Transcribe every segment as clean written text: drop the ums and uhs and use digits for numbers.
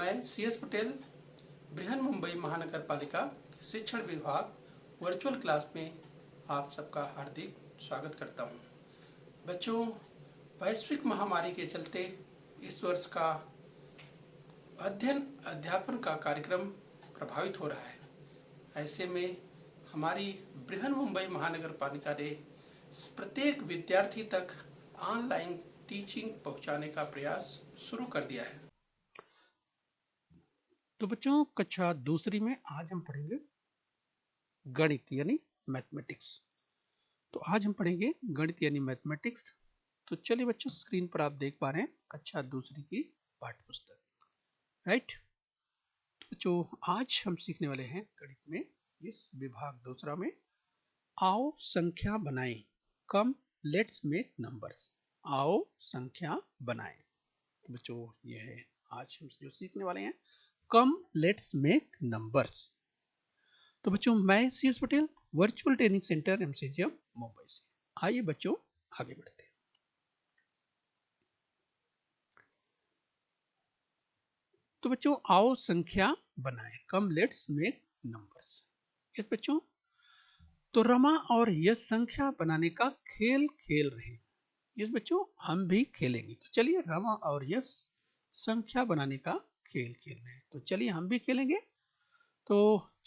मैं CS पटेल बृहन मुंबई महानगर पालिका शिक्षण विभाग वर्चुअल क्लास में आप सबका हार्दिक स्वागत करता हूं। बच्चों, वैश्विक महामारी के चलते इस वर्ष का अध्ययन अध्यापन का कार्यक्रम प्रभावित हो रहा है। ऐसे में हमारी बृहन मुंबई महानगर पालिका ने प्रत्येक विद्यार्थी तक ऑनलाइन टीचिंग पहुंचाने का प्रयास शुरू कर दिया है। तो बच्चों, कक्षा दूसरी में आज हम पढ़ेंगे गणित यानी मैथमेटिक्स। तो आज हम पढ़ेंगे गणित यानी मैथमेटिक्स। तो चलिए बच्चों, स्क्रीन पर आप देख पा रहे हैं कक्षा दूसरी की पाठ्य पुस्तक, राइट। तो बच्चों, आज हम सीखने वाले हैं गणित में इस विभाग दूसरा में आओ संख्या बनाएं, कम लेट्स मेक नंबर्स। आओ संख्या बनाएं। तो बच्चों, ये है आज हम जो सीखने वाले हैं, कम लेट्स मेक नंबर्स। तो बच्चों, मैं CS Patel virtual training centre MCGM Mumbai से। आइए बच्चों आगे बढ़ते हैं। तो बच्चों, आओ संख्या बनाएं, come let's make numbers. Yes बच्चों, तो रमा और यश संख्या बनाने का खेल खेल रहे हैं। यस बच्चों, हम भी खेलेंगे। तो चलिए रमा और यश संख्या बनाने का खेल खेल रहे हैं, तो चलिए हम भी खेलेंगे। तो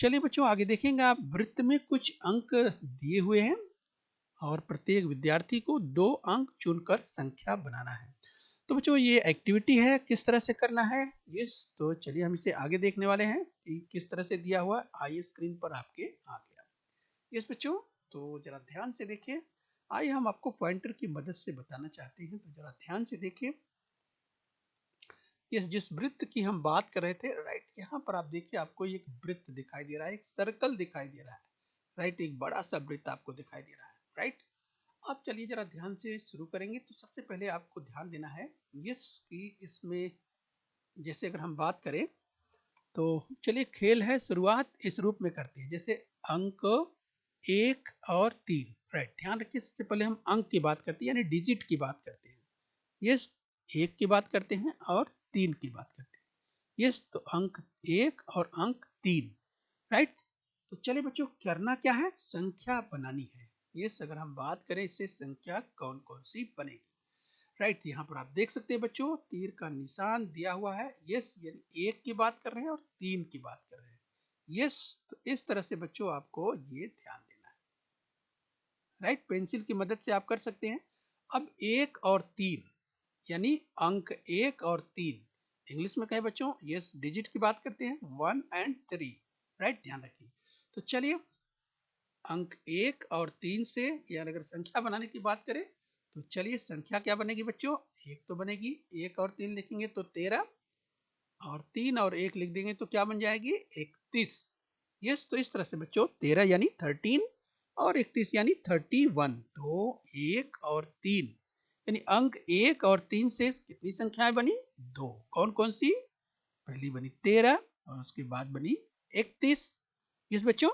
चलिए बच्चों आगे देखेंगे आप। वृत्त में कुछ अंक दिए हुए हैं और प्रत्येक विद्यार्थी को 2 अंक चुनकर संख्या बनाना है। तो बच्चों, ये एक्टिविटी है, किस तरह से करना है यस, तो चलिए हम इसे आगे देखने वाले हैं कि किस तरह से दिया हुआ। आइए स्क्रीन पर आपके आ गया। यस बच्चों, तो जरा ध्यान से देखिए। आइए हम आपको पॉइंटर की मदद से बताना चाहते हैं, तो जरा ध्यान से देखिए। जिस वृत्त की हम बात कर रहे थे, राइट, यहाँ पर आप देखिए आपको एक वृत्त दिखाई दे रहा है, एक सर्कल दिखाई दे रहा है, राइट, एक बड़ा सा वृत्त आपको दिखाई दे रहा है, राइट। अब चलिए जरा ध्यान से शुरू करेंगे। तो सबसे पहले आपको ध्यान देना है यस कि इसमें जैसे अगर हम बात करें तो चलिए खेल है, शुरुआत इस रूप में करते हैं, जैसे अंक 1 और 3, राइट। ध्यान रखिए, सबसे पहले हम अंक की बात करते हैं यानी डिजिट की बात करते हैं। यस, 1 की बात करते हैं और 3 की बात करते हैं। यस, तो अंक 1 और अंक 3, राइट। तो चलिए बच्चों, करना क्या है, संख्या बनानी है। यस, अगर हम बात करें इससे संख्या कौन कौन सी बनेगी, राइट। यहाँ पर आप देख सकते हैं बच्चों, तीर का निशान दिया हुआ है। यस, यानी 1 की बात कर रहे हैं और 3 की बात कर रहे हैं। यस, तो इस तरह से बच्चों आपको ये ध्यान देना है, राइट। पेंसिल की मदद से आप कर सकते हैं। अब 1 और 3 यानी अंक 1 और 3, इंग्लिश में कहें बच्चों, यस, डिजिट की बात करते हैं 1 और 3, राइट, ध्यान रखिए। तो चलिए अंक 1 और 3 से यानी अगर संख्या बनाने की बात करें तो चलिए संख्या क्या बनेगी बच्चों, 1 तो बनेगी, 1 और 3 लिखेंगे तो 13, और 3 और 1 लिख देंगे तो क्या बन जाएगी, 31। यस, तो इस तरह से बच्चों 13 यानी 13 और 31 यानी 31। तो 1 और 3 यानी अंक 1 और 3 से कितनी संख्याएं बनी, 2। कौन कौन सी, पहली बनी 13 और उसके बाद बनी 31। यस बच्चों,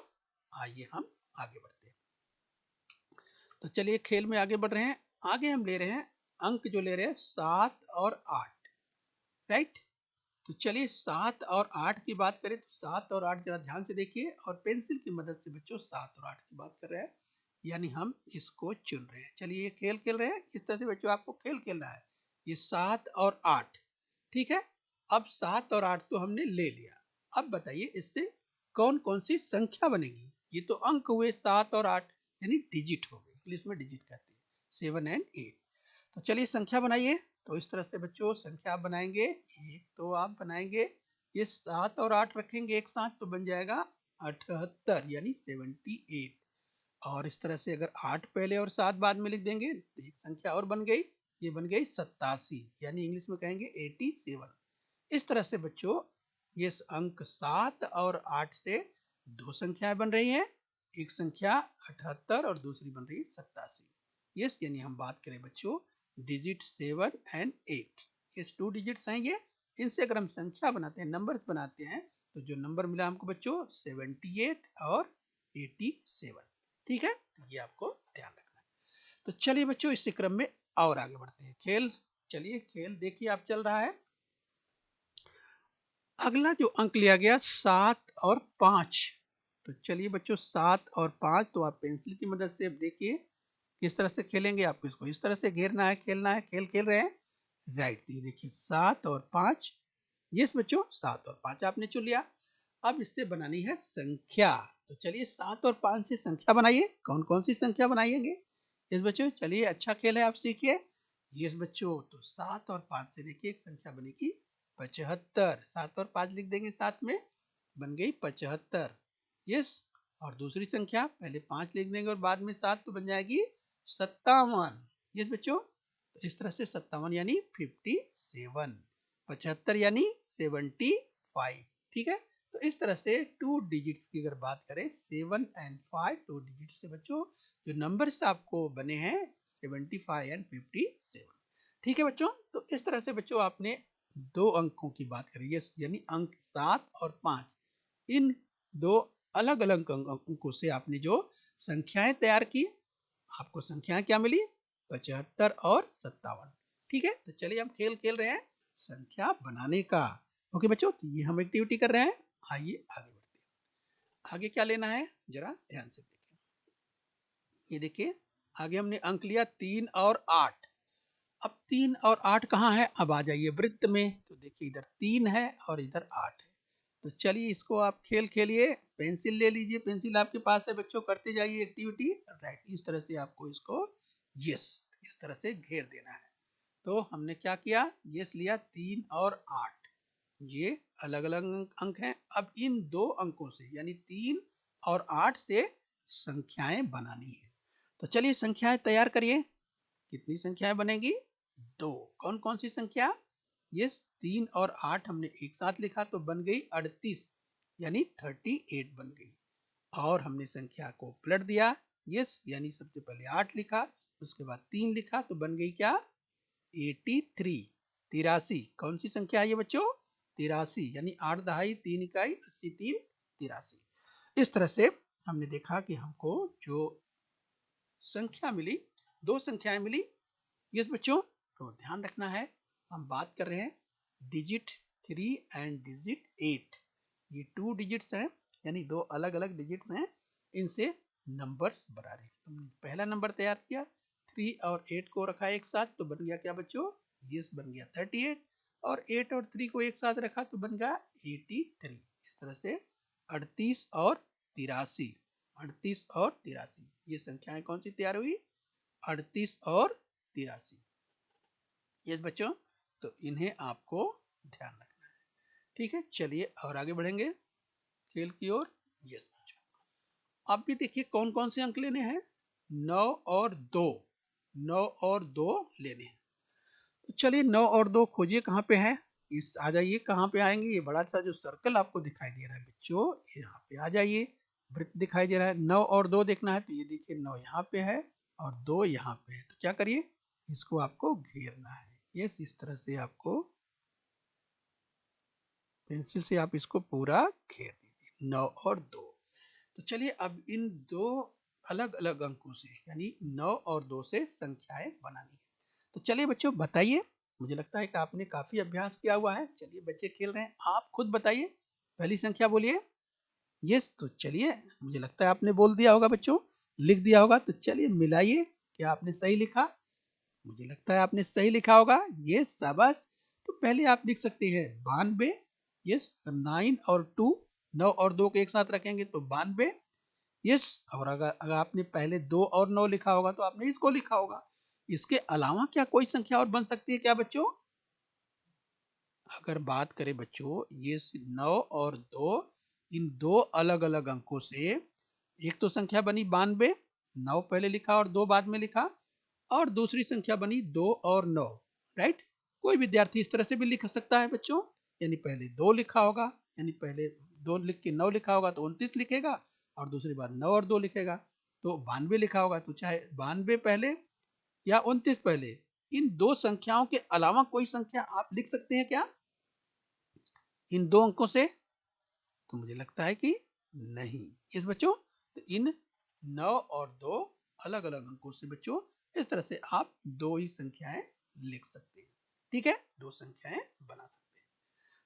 आइए हम आगे बढ़ते हैं। तो चलिए खेल में आगे बढ़ रहे हैं। आगे हम ले रहे हैं अंक, जो ले रहे हैं 7 और 8, राइट। तो चलिए 7 और 8 की बात करें तो 7 और 8 जरा ध्यान से देखिए, और पेंसिल की मदद से बच्चों 7 और 8 की बात कर रहे हैं, यानी हम इसको चुन रहे हैं। चलिए ये खेल खेल रहे हैं, इस तरह से बच्चों आपको खेल खेलना है। ये 7 और 8, ठीक है। अब 7 और 8 तो हमने ले लिया। अब बताइए इससे कौन कौन सी संख्या बनेगी। ये तो अंक हुए 7 और 8 यानी डिजिट हो गए, इंग्लिश में डिजिट कहते हैं, 7 और 8। तो चलिए संख्या बनाइए। तो इस तरह से बच्चों संख्या आप बनाएंगे, एक तो आप बनाएंगे, ये 7 और 8 रखेंगे एक साथ तो बन जाएगा 78 यानी 78। और इस तरह से अगर 8 पहले और 7 बाद में लिख देंगे तो एक संख्या और बन गई, ये बन गई 87 यानी इंग्लिश में कहेंगे 87। इस तरह से बच्चों ये अंक 7 और 8 से 2 संख्याएं बन रही हैं, एक संख्या 78 और दूसरी बन रही है 87। यस, यानी हम बात करें बच्चों डिजिट 7 और 8, ये 2 डिजिट्स हैं ये। इनसे अगर हम संख्या बनाते हैं, नंबर्स बनाते हैं, तो जो नंबर मिला हमको बच्चों 78 और 87, ठीक है। ये आपको ध्यान रखना है। तो चलिए बच्चों इसी क्रम में और आगे बढ़ते हैं। खेल, चलिए खेल देखिए आप चल रहा है। अगला जो अंक लिया गया 7 और 5। तो चलिए बच्चों 7 और 5, तो आप पेंसिल की मदद से अब देखिए किस तरह से खेलेंगे। आपको इसको इस तरह से घेरना है, खेलना है। खेल रहे हैं, राइट। तो ये देखिए 7 और 5। यस बच्चों, 7 और 5 आपने चुन लिया। अब इससे बनानी है संख्या। तो चलिए 7 और 5 से संख्या बनाइए। कौन कौन सी संख्या बनाएंगे? यस बच्चों, चलिए अच्छा खेल है, आप सीखिए। यस बच्चों, तो 7 और 5 से देखिए एक संख्या बनेगी 75। 7 और 5 लिख देंगे साथ में, बन गई 75। यस, और दूसरी संख्या पहले 5 लिख देंगे और बाद में 7, तो बन जाएगी 57। यस बच्चों, तो इस तरह से 57 यानी 57, 75 यानी 75। ठीक है, तो इस तरह से 2 डिजिट्स की अगर बात करें, 7 एंड 5, 2 डिजिट्स से बच्चों जो नंबर्स आपको बने हैं 75 एंड 57। ठीक है बच्चों, तो इस तरह से बच्चों आपने 2 अंकों की बात करी, यस, यानी अंक 7 और 5। इन 2 अलग अलग अंकों से आपने जो संख्याएं तैयार की, आपको संख्याएं क्या मिली? 75 और 57। ठीक है, तो चलिए हम खेल रहे हैं संख्या बनाने का। ओके बच्चों, तो ये हम एक्टिविटी कर रहे हैं। आइए आगे बढ़ते हैं। आगे क्या लेना है, जरा ध्यान से देखिए। ये देखिए, आगे हमने अंक लिया 3 और 8। अब 3 और 8 कहाँ है? अब आ जाइए वृत्त में। तो देखिए इधर 3 है और इधर 8 है। तो चलिए इसको आप खेलिए। पेंसिल ले लीजिए, पेंसिल आपके पास है बच्चों, करते जाइए एक्टिविटी। राइट, इस तरह से आपको इसको यस इस तरह से घेर देना है। तो हमने क्या किया, यस लिया 3 और 8, ये अलग अलग अंक हैं। अब इन 2 अंकों से यानी 3 और 8 से संख्याएं बनानी है। तो चलिए संख्याएं तैयार करिए। कितनी संख्याएं बनेगी? 2। कौन कौन सी संख्या? यस, 3 और 8 हमने एक साथ लिखा तो बन गई 38, यानी 38 बन गई। और हमने संख्या को पलट दिया, यस, यानी सबसे पहले 8 लिखा, उसके बाद 3 लिखा, तो बन गई क्या? 83, 83। कौन सी संख्या है ये बच्चों? 83, यानी 8 दहाई 3 इकाई 80 3 83। इस तरह से हमने देखा कि हमको जो संख्या मिली, 2 संख्याएं मिली। यस बच्चों, तो ध्यान रखना है, हम बात कर रहे हैं डिजिट 3 एंड डिजिट 8। ये 2 डिजिट्स हैं, यानी 2 अलग अलग डिजिट्स हैं, इनसे नंबर्स बना रहे हैं। तो पहला नंबर तैयार किया, 3 और 8 को रखा एक साथ, तो बन गया क्या बच्चों? यस, बन गया 38। और 8 और 3 को एक साथ रखा तो बन गया 83। इस तरह से 38 और 83, 38 और 83, ये संख्याएं कौन सी तैयार हुई? 38 और 83। यस बच्चों, तो इन्हें आपको ध्यान रखना है। ठीक है, चलिए और आगे बढ़ेंगे खेल की ओर। यस बच्चों, अब भी देखिए कौन कौन से अंक लेने हैं। 9 और 2, 9 और 2 लेने हैं। तो चलिए 9 और 2 खोजिए कहाँ पे है। इस आ जाइए, कहाँ पे आएंगे? ये बड़ा सा जो सर्कल आपको दिखाई दे रहा है बच्चों, यहाँ पे आ जाइए। वृत्त दिखाई दे रहा है, 9 और 2 देखना है, तो ये देखिए 9 यहाँ पे है और 2 यहाँ पे है। तो क्या करिए, इसको आपको घेरना है। यस, इस तरह से आपको पेंसिल से आप इसको पूरा घेर दीजिए, 9 और 2। तो चलिए अब इन 2 अलग अलग अंकों से यानी 9 और 2 से संख्याएं बनानी है। तो चलिए बच्चों बताइए, मुझे लगता है कि आपने काफी अभ्यास किया हुआ है। चलिए बच्चे खेल रहे हैं, आप खुद बताइए, पहली संख्या बोलिए। यस, तो चलिए मुझे लगता है आपने बोल दिया होगा बच्चों, लिख दिया होगा। तो चलिए मिलाइए, क्या आपने सही लिखा? मुझे लगता है आपने सही लिखा होगा। यस, शाबाश। तो पहले आप लिख सकते हैं 92। यस, 9 और 2, 9 और 2 को एक साथ रखेंगे तो 92। यस, और अगर आपने पहले 2 और 9 लिखा होगा तो आपने इसको लिखा होगा। इसके अलावा क्या कोई संख्या और बन सकती है क्या बच्चों? अगर बात करें बच्चों, ये 9 और 2, इन 2 अलग अलग अंकों से एक तो संख्या बनी 92, 9 पहले लिखा और 2 बाद में लिखा, और दूसरी संख्या बनी 2 और 9। राइट, कोई विद्यार्थी इस तरह से भी लिख सकता है बच्चों, यानी पहले 2 लिखा होगा, यानी पहले 2 लिख के 9 लिखा होगा तो 29 लिखेगा, और दूसरी बार 9 और 2 लिखेगा तो 92 लिखा होगा। तो चाहे 92 पहले या 29 पहले, इन 2 संख्याओं के अलावा कोई संख्या आप लिख सकते हैं क्या इन 2 अंकों से? तो मुझे लगता है कि नहीं। इस बच्चों, तो इन 9 और 2 अलग अलग अंकों से बच्चों इस तरह से आप 2 ही संख्याएं लिख सकते हैं। ठीक है, 2 संख्याएं बना सकते हैं।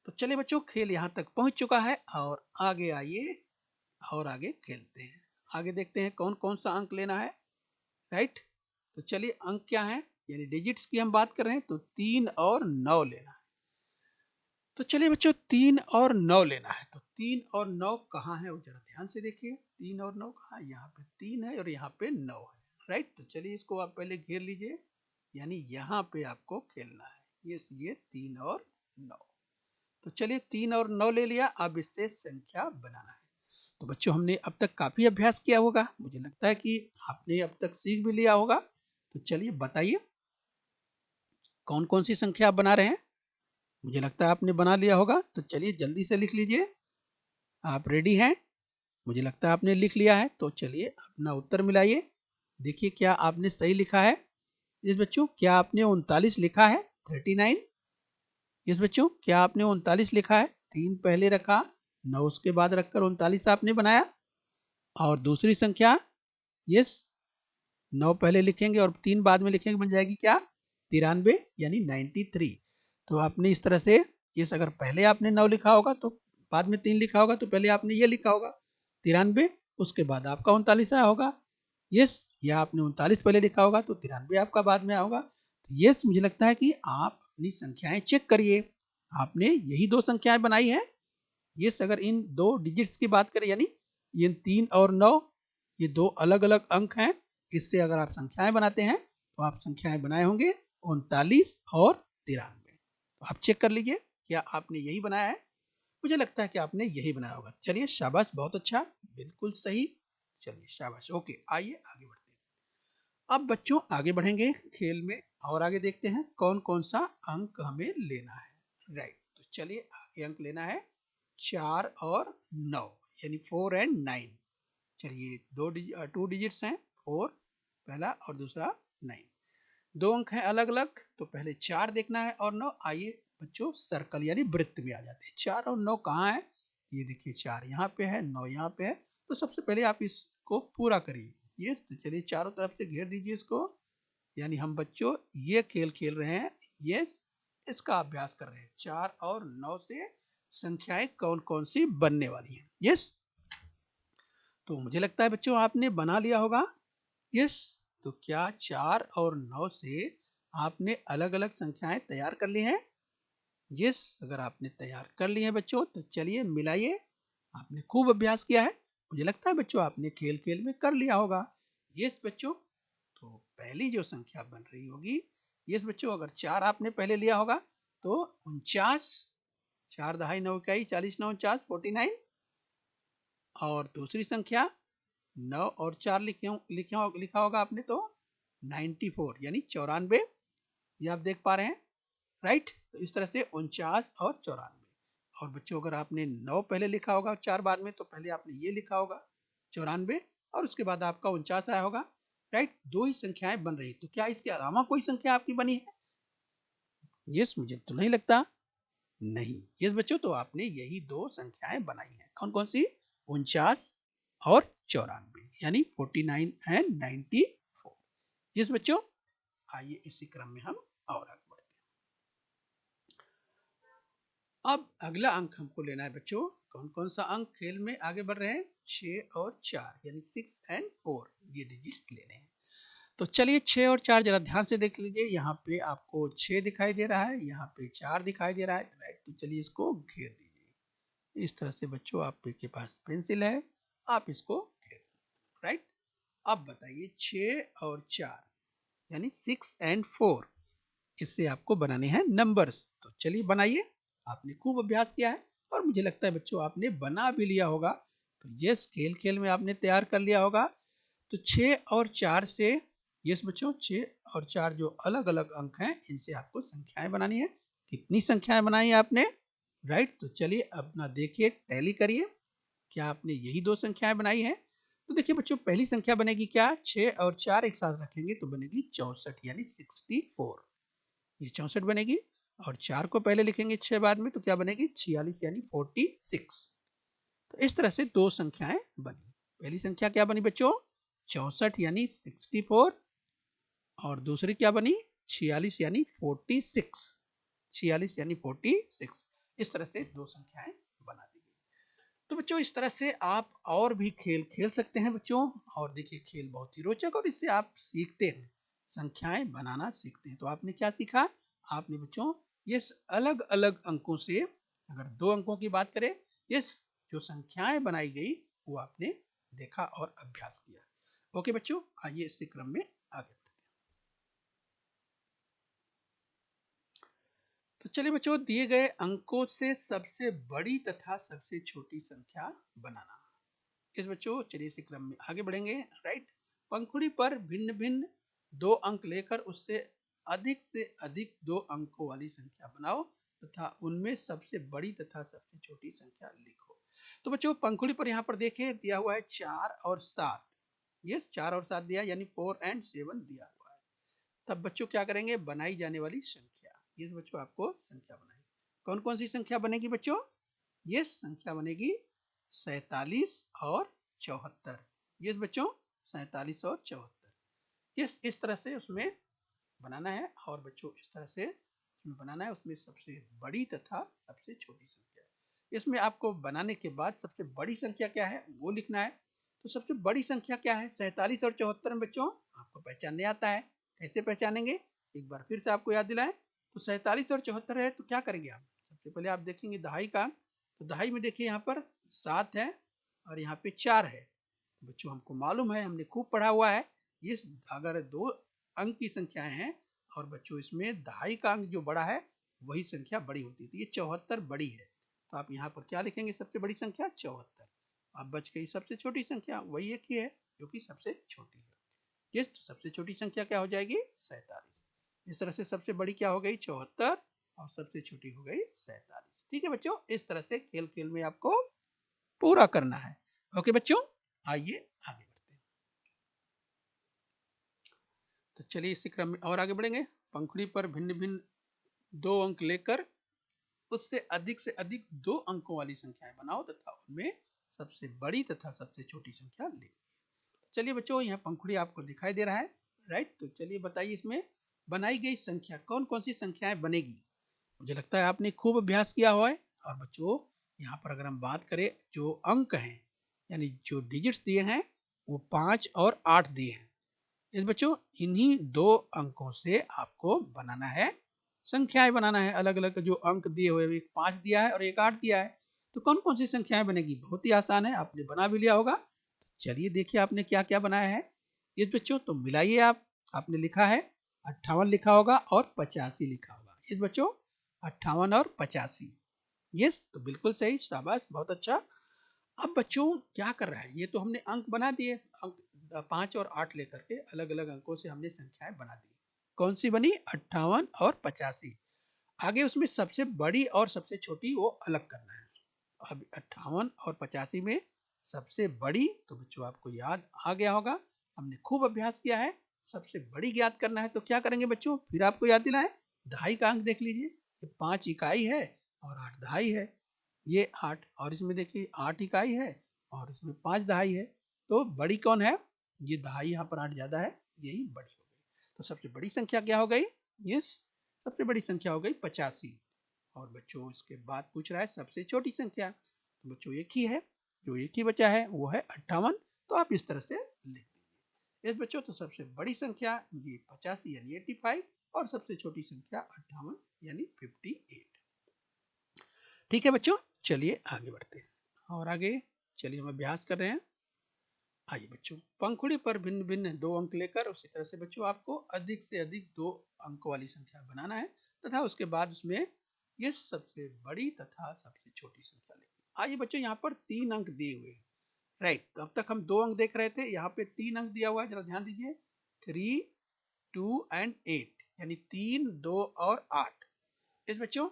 तो चलिए बच्चों, खेल यहाँ तक पहुंच चुका है और आगे आइए और आगे खेलते हैं। आगे देखते हैं कौन कौन सा अंक लेना है। राइट, तो चलिए अंक क्या है, यानी डिजिट्स की हम बात कर रहे हैं, तो 3 और 9 लेना है। तो चलिए बच्चों, 3 और 9 लेना है। तो 3 और 9 कहाँ है वो जरा ध्यान से देखिए। 3 और 9 कहाँ, यहाँ पे 3 है और यहाँ पे 9 है। राइट, तो चलिए इसको आप पहले घेर लीजिए, यानी यहाँ पे आपको खेलना है। ये 3 और 9। तो चलिए 3 और 9 ले लिया, अब इससे संख्या बनाना है। तो बच्चों, हमने अब तक काफी अभ्यास किया होगा, मुझे लगता है कि आपने अब तक सीख भी लिया होगा। तो चलिए बताइए कौन कौन सी संख्या आप बना रहे हैं। मुझे लगता है आपने बना लिया होगा, तो चलिए जल्दी से लिख लीजिए। आप रेडी हैं? मुझे लगता है आपने लिख लिया है। तो चलिए अपना उत्तर मिलाइए, देखिए क्या आपने सही लिखा है। इस बच्चों, क्या आपने 39 लिखा है? 39। इस बच्चों, क्या आपने 39 लिखा है? 3 पहले रखा, 9 उसके बाद रखकर 39 आपने बनाया। और दूसरी संख्या, यस, 9 पहले लिखेंगे और 3 बाद में लिखेंगे, बन जाएगी क्या? 93, यानी 93। तो आपने इस तरह से, यस, अगर पहले आपने 9 लिखा होगा तो बाद में 3 लिखा होगा, तो पहले आपने ये लिखा होगा 93, उसके बाद आपका 39 आया होगा। यस, या आपने 39 पहले लिखा होगा तो 93 आपका बाद में आया होगा। यस, मुझे लगता है कि आप अपनी संख्याएं चेक करिए, आपने यही 2 संख्याएं बनाई हैं। यस, अगर इन 2 डिजिट्स की बात करें, यानी ये 3 और 9, ये 2 अलग अलग अंक हैं। इससे अगर आप संख्याएं बनाते हैं तो आप संख्याएं बनाए होंगे 39 और 93। तो आप चेक कर लीजिए क्या आपने यही बनाया है। मुझे लगता है कि आपने यही बनाया होगा। चलिए शाबाश, बहुत अच्छा, बिल्कुल सही। चलिए शाबाश, ओके, आइए आगे बढ़ते हैं। अब बच्चों आगे बढ़ेंगे खेल में और आगे देखते हैं कौन कौन सा अंक हमें लेना है। राइट, तो चलिए आगे अंक लेना है 4 और 9, यानी 4 एंड 9। चलिए 2 डिजिट्स हैं, 4 पहला और दूसरा 9। 2 अंक हैं अलग अलग, तो पहले 4 देखना है और 9। आइए बच्चों सर्कल यानी वृत्त में आ जाते हैं। 4 और 9 कहाँ है? ये देखिए, 4 यहाँ पे है, 9 यहाँ पे है। तो सबसे पहले आप इसको पूरा करिए। यस, तो चलिए चारों तरफ से घेर दीजिए इसको, यानी हम बच्चों ये खेल खेल रहे हैं। यस, इसका अभ्यास कर रहे हैं 4 और 9 से संख्याएं कौन कौन सी बनने वाली हैं। यस, तो मुझे लगता है बच्चों आपने बना लिया होगा। यस, तो क्या 4 और 9 से आपने अलग अलग संख्याएं तैयार कर ली हैं? यस, अगर आपने तैयार कर ली हैं बच्चों, तो चलिए मिलाइए। आपने खूब अभ्यास किया है, मुझे लगता है बच्चों आपने खेल खेल में कर लिया होगा। यस बच्चों, तो पहली जो संख्या बन रही होगी, यस बच्चों, अगर 4 आपने पहले लिया होगा तो 49, 4 दहाई 9 इकाई, 40 9 49, 49। और दूसरी संख्या 9 और 4 लिखा होगा आपने, तो 94, यानी 94। ये आप देख पा रहे हैं। राइट, तो इस तरह से 49 और 94। और बच्चों अगर आपने 9 पहले लिखा होगा और 4 बाद में, तो पहले आपने ये लिखा होगा 94 और उसके बाद आपका 49 आया होगा। राइट, 2 ही संख्याएं बन रही, तो क्या इसके अलावा कोई संख्या आपकी बनी है? यस, मुझे तो नहीं लगता। नहीं, यस बच्चों, तो आपने यही 2 संख्याएं बनाई हैं। कौन कौन सी? 49 और 94, यानी 49 एंड 94। यस बच्चों, आइए इसी क्रम में हम और आगे बढ़ते हैं। अब अगला अंक हमको लेना है बच्चों। कौन कौन सा अंक खेल में आगे बढ़ रहे हैं? 6 और 4, यानी 6 एंड 4, ये डिजिट्स लेने हैं। तो चलिए 6 और 4 जरा ध्यान से देख लीजिए। यहाँ पे आपको 6 दिखाई दे रहा है, यहाँ पे 4 दिखाई दे रहा है। राइट, तो चलिए इसको घेर दीजिए। इस तरह से बच्चों आपके पास पेंसिल है, आप इसको घेर दीजिए। राइट, अब बताइए 6 और 4, यानी 6 एंड 4, इससे आपको बनाने हैं नंबर्स। तो चलिए बनाइए। आपने खूब अभ्यास किया है और मुझे लगता है बच्चों आपने बना भी लिया होगा। तो यस, खेल खेल में आपने तैयार कर लिया होगा। तो 6 और 4 से, यस बच्चों, 6 और 4 जो अलग अलग अंक हैं, इनसे आपको संख्याएं बनानी है। कितनी संख्याएं बनाई है आपने? राइट, तो चलिए अपना देखिए, टैली करिए, क्या आपने यही 2 संख्याएं बनाई है? तो देखिए बच्चों, पहली संख्या बनेगी क्या? 6 और 4 एक साथ रखेंगे तो बनेगी 64, यानी 64। ये 64 बनेगी। और 4 को पहले लिखेंगे 6 बाद में, तो क्या बनेगी? 46, यानी 46। तो इस तरह से 2 संख्याएं बनी। पहली संख्या क्या बनी बच्चों? 64, यानी 64। और दूसरी क्या बनी? 46, यानी 46। 46 यानी 46। इस तरह से दो संख्याएं बना दी गई। तो बच्चों इस तरह से आप और भी खेल खेल सकते हैं बच्चों। और देखिए खेल बहुत ही रोचक और इससे आप सीखते हैं, संख्याएं बनाना सीखते हैं। तो आपने क्या सीखा? आपने बच्चों ये अलग अलग अंकों से, अगर दो अंकों की बात करें, ये जो संख्याएं बनाई गई वो आपने देखा और अभ्यास किया। ओके बच्चों, आइए इसी क्रम में आगे। तो चलिए बच्चों, दिए गए अंकों से सबसे बड़ी तथा सबसे छोटी संख्या बनाना। इस बच्चों चलिए इसी क्रम में आगे बढ़ेंगे। राइट, पंखुड़ी पर भिन्न भिन्न दो अंक लेकर उससे अधिक दो अंकों वाली संख्या बनाओ तथा उनमें सबसे बड़ी तथा सबसे छोटी संख्या लिखो। तो बच्चों पंखुड़ी पर यहाँ पर देखिए दिया हुआ है 4 और 7। यस, 4 और 7 दिया, यानी 4 and 7 दिया हुआ है। तब बच्चों क्या करेंगे? बनाई जाने वाली संख्या। ये बच्चों आपको संख्या बनाई, कौन कौन सी संख्या बनेगी बच्चों? ये संख्या बनेगी 47 और 74। ये बच्चों 47 और 74, इस तरह से उसमें बनाना है। और बच्चों इस तरह से उसमें बनाना है, उसमें सबसे बड़ी तथा सबसे छोटी संख्या। इसमें आपको बनाने के बाद सबसे बड़ी संख्या क्या है वो लिखना है। तो सबसे बड़ी संख्या क्या है? 47 और 74 में बच्चों आपको पहचानने आता है। कैसे पहचानेंगे? एक बार फिर से आपको याद दिलाएं। तो 47 और 74 है तो क्या करेंगे आप? सबसे पहले आप देखेंगे दहाई का। तो दहाई में देखिए यहाँ पर 7 है और यहाँ पे 4 है। बच्चों हमको मालूम है, हमने खूब पढ़ा हुआ है, ये अगर दो अंक की संख्याएं हैं और बच्चों इसमें दहाई का अंक जो बड़ा है वही संख्या बड़ी होती है। ये 74 बड़ी है, तो आप यहाँ पर क्या लिखेंगे? सबसे बड़ी संख्या 74। अब बच गई सबसे छोटी संख्या, वही एक ही है जो कि सबसे छोटी है। ये तो सबसे छोटी संख्या क्या हो जाएगी? 47। इस तरह से सबसे बड़ी क्या हो गई? 74 और सबसे छोटी हो गई 47। ठीक है बच्चों, इस तरह से खेल खेल में आपको पूरा करना है। ओके बच्चों, आइए आगे बढ़ते हैं। तो चलिए इसी क्रम में और आगे बढ़ेंगे। पंखुड़ी पर भिन्न भिन्न दो अंक लेकर उससे अधिक दो अंकों वाली संख्याएं बनाओ तथा उनमें सबसे बड़ी तथा सबसे छोटी संख्या लिखो। चलिए बच्चों, यहाँ पंखुड़ी आपको दिखाई दे रहा है। राइट, तो चलिए बताइए इसमें बनाई गई संख्या कौन कौन सी संख्याएं बनेगी। मुझे लगता है आपने खूब अभ्यास किया हुआ है। और बच्चों यहाँ पर अगर हम बात करें, जो अंक हैं यानी जो डिजिट्स दिए हैं वो 5 और 8 दिए हैं। इस बच्चों इन्हीं दो अंकों से आपको बनाना है, संख्याएं बनाना है। अलग अलग जो अंक दिए हुए, एक 5 दिया है और एक 8 दिया है, तो कौन कौन सी संख्याएं बनेगी? बहुत ही आसान है, आपने बना भी लिया होगा। चलिए देखिए आपने क्या क्या बनाया है। इस बच्चों तो मिलाइए आप। आपने लिखा है 58 लिखा होगा और 85 लिखा होगा। इस बच्चों 58 और 85, यस तो बिल्कुल सही, शाबाश, बहुत अच्छा। अब बच्चों क्या कर रहा है? ये तो हमने अंक बना दिए, अंक 5 और 8 लेकर के अलग अलग अंकों से हमने संख्याएं बना दी। कौन सी बनी? 58 और 85। आगे उसमें सबसे बड़ी और सबसे छोटी वो अलग करना है। अब 58 और 85 में सबसे बड़ी, तो बच्चों आपको याद आ गया होगा, हमने खूब अभ्यास किया है। सबसे बड़ी ज्ञात करना है तो क्या करेंगे बच्चों? फिर आपको याद दिलाएं, दहाई का अंक देख लीजिए, 5 इकाई है और 8 दहाई है। ये 8, और इसमें देखिए 8 इकाई है और इसमें 5 दहाई है। तो बड़ी कौन है? ये दहाई, यहाँ पर 8 ज्यादा है, यही बड़ी हो गई। तो सबसे बड़ी संख्या क्या हो गई? ये सबसे बड़ी संख्या हो गई 85। और बच्चों इसके बाद पूछ रहा है सबसे छोटी संख्या। तो बच्चों एक ही है, जो एक ही बचा है वो है 58। तो आप इस तरह से लिख दीजिए। इस बच्चों तो सबसे बड़ी संख्या ये 85 यानी 85 और सबसे छोटी संख्या 58 यानी 58। ठीक है बच्चों, चलिए आगे बढ़ते हैं। और आगे चलिए हम अभ्यास कर रहे हैं। आइए बच्चों, पंखुड़ी पर भिन्न भिन्न दो अंक लेकर उसी तरह से बच्चों आपको अधिक से अधिक दो अंकों वाली संख्या बनाना है तथा उसके बाद उसमें ये सबसे बड़ी तथा सबसे छोटी संख्या लिखनी। आइए बच्चों, यहाँ पर 3 अंक दिए हुए हैं। राइट, तो अब तक हम 2 अंक देख रहे थे, यहाँ पे 3 अंक दिया हुआ है, जरा ध्यान दीजिए। 3, 2 and 8, यानी 3, 2 और 8। इस बच्चों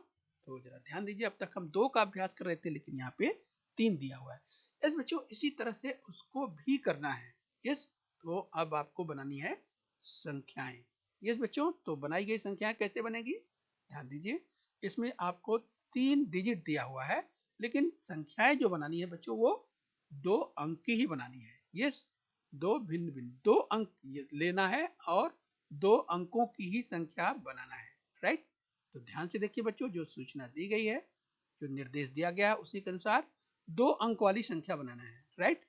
तो जरा ध्यान दीजिए, अब तक हम 2 का अभ्यास कर रहे थे लेकिन यहाँ पे 3 दिया हुआ है। इस बच्चों इसी तरह से उसको भी करना है। यस, तो अब आपको बनानी है संख्याएं। यस बच्चों, तो बनाई गई संख्याएं कैसे बनेगी? ध्यान दीजिए, इसमें आपको 3 डिजिट दिया हुआ है, लेकिन संख्याएं जो बनानी है बच्चों वो 2 अंक की ही बनानी है। यस, दो भिन्न भिन्न 2 अंक लेना है और 2 अंकों की ही संख्या बनाना है। राइट, तो ध्यान से देखिए बच्चों, जो सूचना दी गई है जो निर्देश दिया गया है उसी के अनुसार 2 अंक वाली संख्या बनाना है, राइट।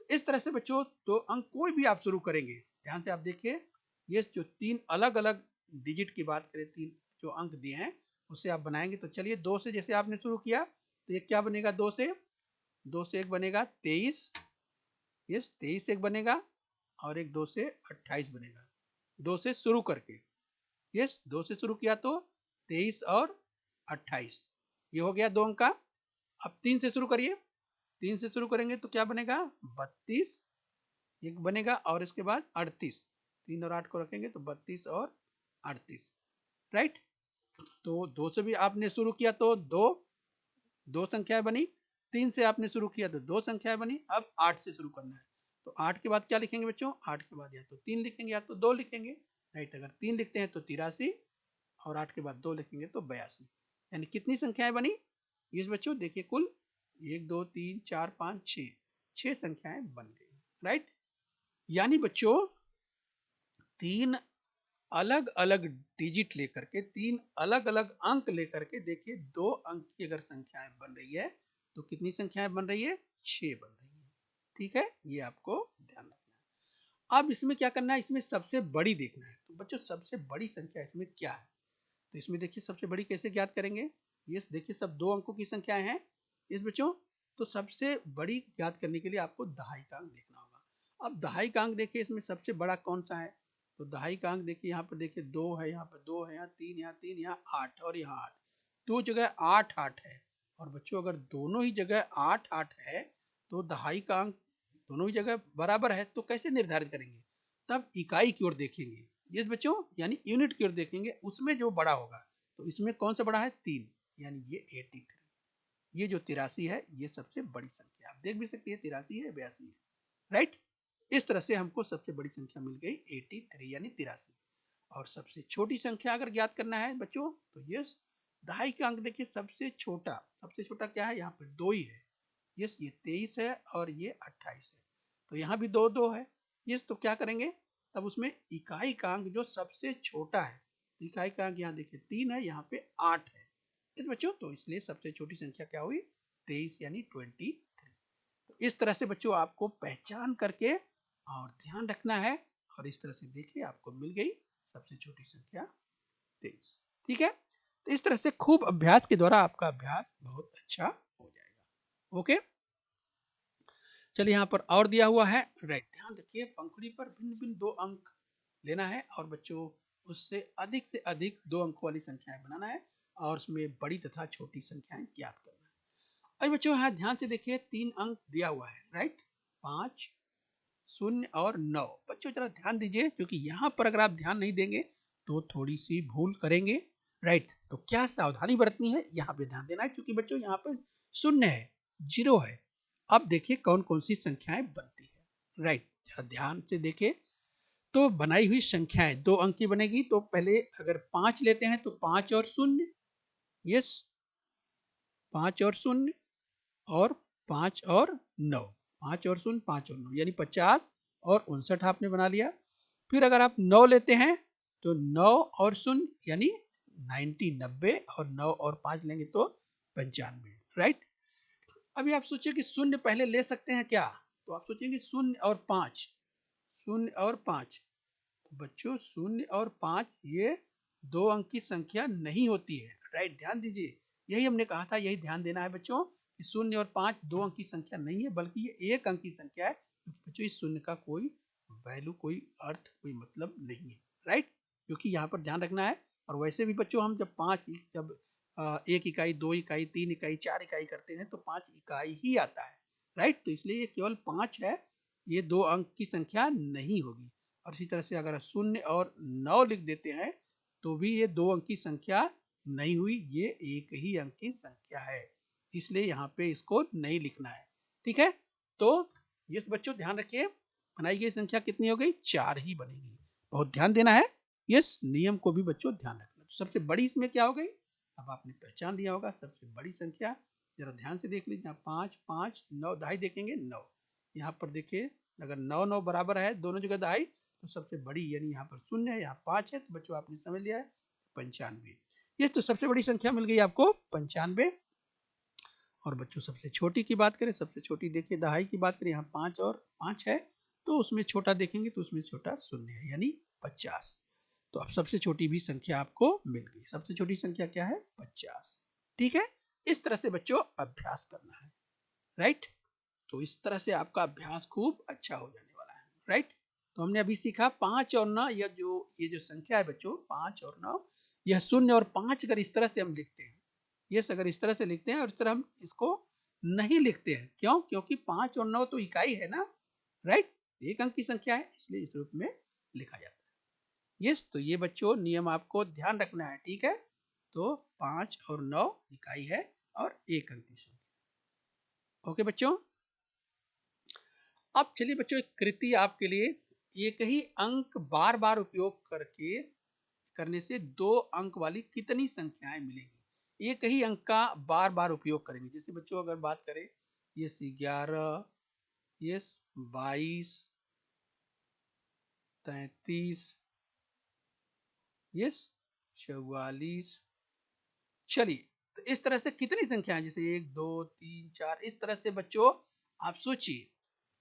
इस तरह से बच्चों 2 अंक कोई भी आप शुरू करेंगे, ध्यान से आप देखिए, ये जो 3 अलग अलग डिजिट की बात करें, 3 जो अंक दिए हैं उससे आप बनाएंगे। तो चलिए 2 से जैसे आपने शुरू किया तो ये क्या बनेगा, 2 से एक बनेगा 23, यस 23 एक बनेगा, और एक 2 से 28 बनेगा। 2 से शुरू करके, यस 2 से शुरू किया तो 23 और 28, ये हो गया 2 अंक का। अब 3 से शुरू करिए, 3 से शुरू करेंगे तो क्या बनेगा, 32 एक बनेगा, और इसके बाद 38, 3 और 8 को रखेंगे तो 32 और 38, राइट। तो 2 से भी आपने शुरू किया तो दो संख्याएं बनी, 3 से आपने शुरू किया तो 2 संख्याएं बनी। अब 8 से शुरू करना है तो 8 के बाद क्या लिखेंगे बच्चों, 8 के बाद या तो 3 लिखेंगे या तो 2 लिखेंगे, राइट। अगर 3 लिखते हैं तो 83, और 8 के बाद 2 लिखेंगे तो 82, यानी कितनी संख्याएं बनी, ये बच्चों देखिए कुल 1 2 3 4 5 6 संख्याएं बन गई, राइट। यानी बच्चों 3 अलग अलग डिजिट लेकर के, 3 अलग अलग अंक लेकर के देखिए 2 अंक की अगर संख्याएं बन रही है तो कितनी संख्याएं बन रही है, 6 बन रही है, ठीक है। ये आपको ध्यान रखना है। अब इसमें क्या करना है, इसमें सबसे बड़ी देखना है। तो बच्चों सबसे बड़ी संख्या इसमें क्या है, तो इसमें देखिए सबसे बड़ी कैसे ज्ञात करेंगे, ये देखिए सब 2 अंकों की संख्याएं हैं इस बच्चों। तो सबसे बड़ी ज्ञात करने के लिए आपको दहाई का अंक देखना होगा। अब दहाई का अंक देखिए इसमें सबसे बड़ा कौन सा है, तो दहाई का अंक देखिए यहाँ पर देखिए 2 है, यहाँ पर 2 है, यहाँ 3, यहाँ 3, यहाँ 8 और यहाँ 8, 2 जगह 8 8 है। और बच्चों अगर दोनों ही जगह 8 8 है तो दहाई का अंक दोनों ही जगह बराबर है, तो कैसे निर्धारित करेंगे, तब इकाई की ओर देखेंगे, यस बच्चों, यानी यूनिट की ओर देखेंगे, उसमें जो बड़ा होगा। तो इसमें कौन सा बड़ा है, 3, यानी ये 83, ये जो 83 है ये सबसे बड़ी संख्या, आप देख भी सकते हैं 83 है 82 है, राइट। इस तरह से हमको सबसे बड़ी संख्या मिल गई 83 यानी 83। और सबसे छोटी संख्या अगर ज्ञात करना है बच्चों तो ये दहाई का अंक देखिए सबसे छोटा क्या है, यहाँ पर 2 ही है, यस ये 23 है और ये 28 है, तो यहाँ भी 2 2 है, यस। तो क्या करेंगे, तब उसमें इकाई का अंक जो सबसे छोटा है, इकाई का अंक यहाँ देखिए 3 है, यहाँ पे 8 है, इस बच्चों। तो इसलिए सबसे छोटी संख्या क्या हुई, 23 यानी 23। तो इस तरह से बच्चों आपको पहचान करके और ध्यान रखना है, और इस तरह से देखिए आपको मिल गई सबसे छोटी संख्या 23, ठीक है। तो इस तरह से खूब अभ्यास के द्वारा आपका अभ्यास बहुत अच्छा हो जाएगा, ओके। चलिए यहाँ पर और दिया हुआ है, राइट, ध्यान रखिए पंखुड़ी पर भिन्न भिन्न 2 अंक लेना है, और बच्चों उससे से अधिक 2 अंक वाली संख्याएं बनाना है, और उसमें बड़ी तथा छोटी संख्याएं ज्ञात करना है। अब बच्चों यहाँ ध्यान से देखिए 3 अंक दिया हुआ है, राइट, 5 0 और 9। बच्चों जरा ध्यान दीजिए, क्योंकि यहाँ पर अगर आप ध्यान नहीं देंगे तो थोड़ी सी भूल करेंगे, राइट। तो क्या सावधानी बरतनी है, यहाँ पे ध्यान देना है, क्योंकि बच्चों यहाँ पर 0 है, 0 है। अब देखिए कौन कौन सी संख्याएं बनती है, राइट, जरा ध्यान से देखिए। तो बनाई हुई संख्याएं 2 अंक की बनेगी, तो पहले अगर 5 लेते हैं तो 5 और 0, यस 5 और 0, और 5 और 9, 5 और 0 5 और 9 यानी 50 और 59 आपने बना लिया। फिर अगर आप 9 लेते हैं तो 9 और 0 यानी 90 और 9 और 5 लेंगे तो 95, राइट। अभी आप सोचिए कि 0 पहले ले सकते हैं क्या, तो आप सोचेंगे 0 और 5, 0 और 5, बच्चों 0 और 5 ये 2 अंक की संख्या नहीं होती है, राइट, ध्यान दीजिए, यही हमने कहा था, यही ध्यान देना है बच्चों कि 0 और 5 2 अंक की संख्या नहीं है, बल्कि ये 1 अंक की संख्या है। बच्चों इस 0 का कोई वैल्यू, कोई अर्थ, कोई मतलब नहीं है, राइट, क्योंकि यहाँ पर ध्यान रखना है। और वैसे भी बच्चों हम जब 1 इकाई 2 इकाई 3 इकाई 4 इकाई करते हैं तो 5 इकाई ही आता है, राइट। तो इसलिए ये केवल 5 है, ये 2 अंक की संख्या नहीं होगी। और इसी तरह से अगर 0 और 9 लिख देते हैं तो भी ये 2 अंक की संख्या नहीं हुई, ये 1 ही अंक की संख्या है, इसलिए यहाँ पे इसको नहीं लिखना है, ठीक है। तो ये बच्चों ध्यान रखिए, बनाई गई संख्या कितनी हो गई, 4 ही बनेगी, बहुत ध्यान देना है, यस नियम को भी बच्चों ध्यान रखना। तो सबसे बड़ी इसमें क्या हो गई, अब आपने पहचान लिया होगा सबसे बड़ी संख्या, जरा ध्यान से देख लीजिए, 5 5 9 दहाई देखेंगे 9, यहाँ पर देखिए अगर 9 9 बराबर है दोनों जगह दहाई, तो सबसे बड़ी यानी यहाँ पर 0 है, यहाँ 5 है, तो बच्चों आपने समझ लिया है 95, ये तो सबसे बड़ी संख्या मिल गई आपको 95। और बच्चों सबसे छोटी की बात करें, सबसे छोटी देखिए दहाई की बात करें, यहाँ 5 और 5 है, तो उसमें छोटा देखेंगे तो उसमें छोटा 0 है, यानी 50। तो अब सबसे छोटी भी संख्या आपको मिल गई। सबसे छोटी संख्या क्या है? 50। ठीक है, इस तरह से बच्चों अभ्यास करना है, राइट। तो इस तरह से आपका अभ्यास खूब अच्छा हो जाने वाला है, राइट। तो हमने अभी सीखा 5 और 9, ये जो संख्या है बच्चों 5 और 9, यह 0 और 5 अगर इस तरह से हम लिखते हैं, ये अगर इस तरह से लिखते हैं और इस तरह हम इसको नहीं लिखते हैं, क्यों? क्योंकि 5 और 9 तो इकाई है ना, राइट, एक अंक की संख्या है, इसलिए इस रूप में लिखा जाता है। यस, तो ये बच्चों नियम आपको ध्यान रखना है, ठीक है। तो 5 और 9 इकाई है और एक अंक की संख्या। ओके बच्चों, अब चलिए बच्चों एक कृति आपके लिए, एक ही अंक बार बार उपयोग करने से 2 अंक वाली कितनी संख्याएं मिलेंगी? एक ही अंक का बार बार उपयोग करेंगे। जैसे बच्चों अगर बात करें, ये 11, ये 22, 33, ये 44। चलिए, तो इस तरह से कितनी संख्याएं, जैसे 1 2 3 4, इस तरह से बच्चों आप सोचिए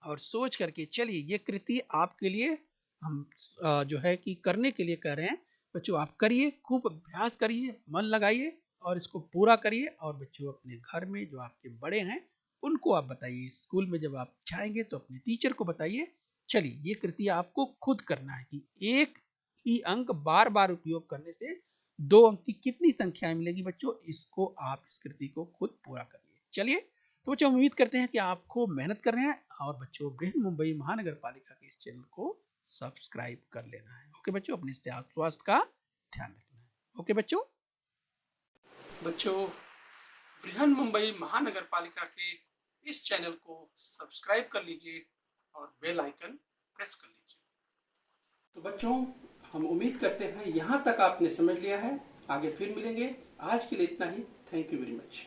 और सोच करके चलिए ये कृति आपके लिए हम जो है कि करने के लिए कह रहे हैं। बच्चों आप करिए, खूब अभ्यास करिए, मन लगाइए और इसको पूरा करिए। और बच्चों अपने घर में जो आपके बड़े हैं उनको आप बताइए, स्कूल में जब आप जाएंगे तो अपने टीचर को बताइए। चलिए ये कृति आपको खुद करना है कि एक ही अंक बार बार उपयोग करने से 2 अंक की कितनी संख्याएं मिलेगी। बच्चों इसको आप इस कृति को खुद पूरा करिए। चलिए, तो बच्चों उम्मीद करते हैं कि आपको मेहनत कर रहे हैं और बच्चों बृहन मुंबई महानगर पालिका के इस चैनल को सब्सक्राइब कर लेना है। ओके बच्चों, अपने स्वास्थ्य का ध्यान रखना है। ओके बच्चों। बच्चों बृहन मुंबई महानगर पालिका के इस चैनल को सब्सक्राइब कर लीजिए और बेल आइकन प्रेस कर लीजिए। तो बच्चों हम उम्मीद करते हैं यहाँ तक आपने समझ लिया है। आगे फिर मिलेंगे, आज के लिए इतना ही। Thank you very much.